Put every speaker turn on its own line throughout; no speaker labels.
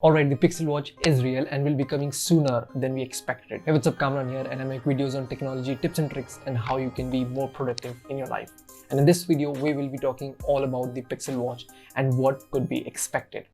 Alright, the Pixel Watch is real and will be coming sooner than we expected. Hey, what's up, Kamran here, and I make videos on technology tips and tricks and how you can be more productive in your life. And in this video, we will be talking all about the Pixel Watch and what could be expected.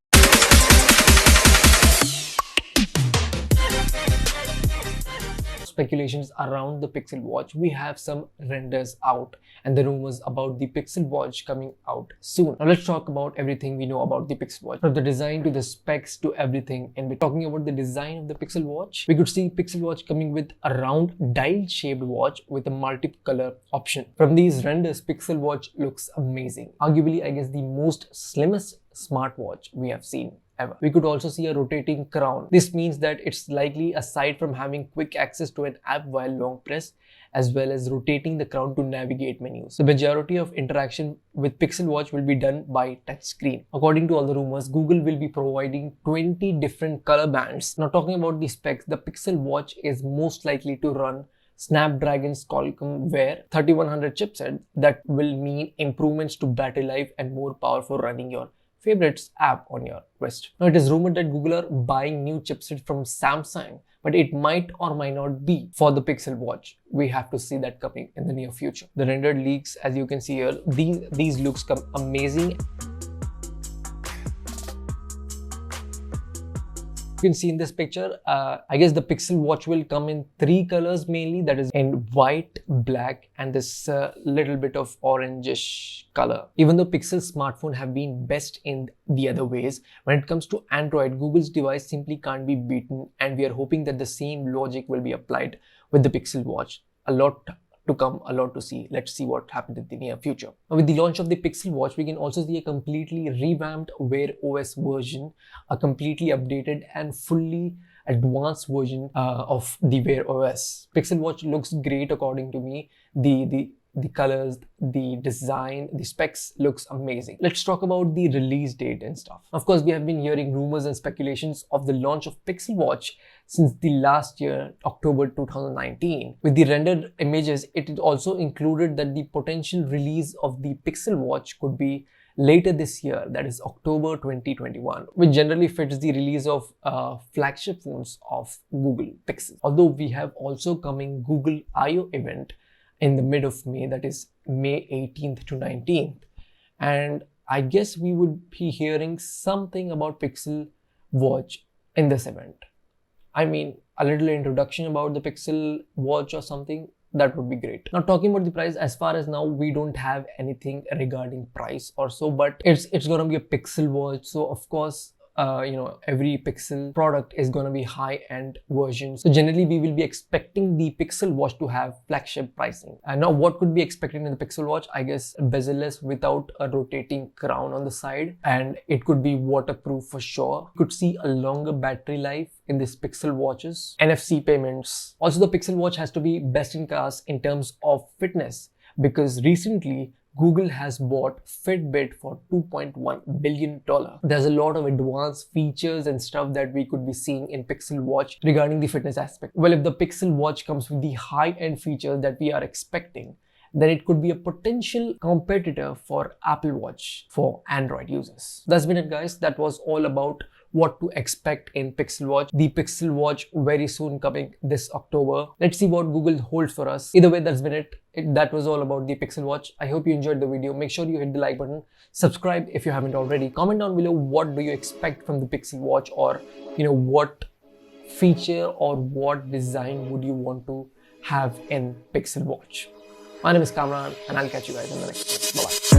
Speculations around the Pixel Watch, we have some renders out and the rumors about the Pixel Watch coming out soon. Now let's talk about everything we know about the Pixel Watch, from the design to the specs to everything. And we're talking about the design of the Pixel Watch. We could see Pixel Watch coming with a round dial-shaped watch with a multi-color option. From these renders, Pixel Watch looks amazing. Arguably, I guess the most slimmest smartwatch we have seen ever. We could also see a rotating crown. This means that it's likely, aside from having quick access to an app while long press, as well as rotating the crown to navigate menus. The majority of interaction with Pixel Watch will be done by touchscreen. According to all the rumors, Google will be providing 20 different color bands. Now, talking about the specs, the Pixel Watch is most likely to run Snapdragon's Qualcomm Wear 3100 chipset. That will mean improvements to battery life and more power for running your favorites app on your wrist. Now, it is rumored that Google are buying new chipset from Samsung, but it might or might not be for the Pixel Watch. We have to see that coming in the near future. The rendered leaks, as you can see here, these looks come amazing. You can see in this picture, I guess the Pixel Watch will come in three colors mainly, that is in white, black, and this little bit of orangish color. Even though Pixel smartphones have been best in the other ways, when it comes to Android, Google's device simply can't be beaten, and we are hoping that the same logic will be applied with the Pixel Watch. A lot to come, a lot to see. Let's see what happens in the near future. Now, with the launch of the Pixel Watch, we can also see a completely revamped Wear OS version, a completely updated and fully advanced version of the Wear OS. Pixel Watch looks great according to me. The colors, the design, the specs looks amazing. Let's talk about the release date and stuff. Of course, we have been hearing rumors and speculations of the launch of Pixel Watch since the last year, October 2019. With the rendered images, it also included that the potential release of the Pixel Watch could be later this year, that is October 2021, which generally fits the release of flagship phones of Google Pixel. Although we have also coming Google I/O event in the mid of May, that is May 18th to 19th. And I guess we would be hearing something about Pixel Watch in this event. I mean, a little introduction about the Pixel Watch or something, that would be great. Now, talking about the price, as far as now, we don't have anything regarding price or so, but it's gonna be a Pixel Watch. So of course, every Pixel product is going to be high-end version. So generally, we will be expecting the Pixel Watch to have flagship pricing. And now, what could be expected in the Pixel Watch? I guess bezel-less without a rotating crown on the side, and it could be waterproof for sure. You could see a longer battery life in this Pixel Watches. NFC payments. Also, the Pixel Watch has to be best in class in terms of fitness, because recently Google has bought Fitbit for $2.1 billion. There's a lot of advanced features and stuff that we could be seeing in Pixel Watch regarding the fitness aspect. Well, if the Pixel Watch comes with the high-end features that we are expecting, then it could be a potential competitor for Apple Watch for Android users. That's been it, guys. That was all about what to expect in Pixel Watch. The Pixel Watch very soon coming this October. Let's see what Google holds for us. Either way, that's been it. That was all about the Pixel Watch. I hope you enjoyed the video. Make sure you hit the like button. Subscribe if you haven't already. Comment down below what do you expect from the Pixel Watch, or what feature or what design would you want to have in Pixel Watch. My name is Kamran, and I'll catch you guys in the next one. Bye-bye.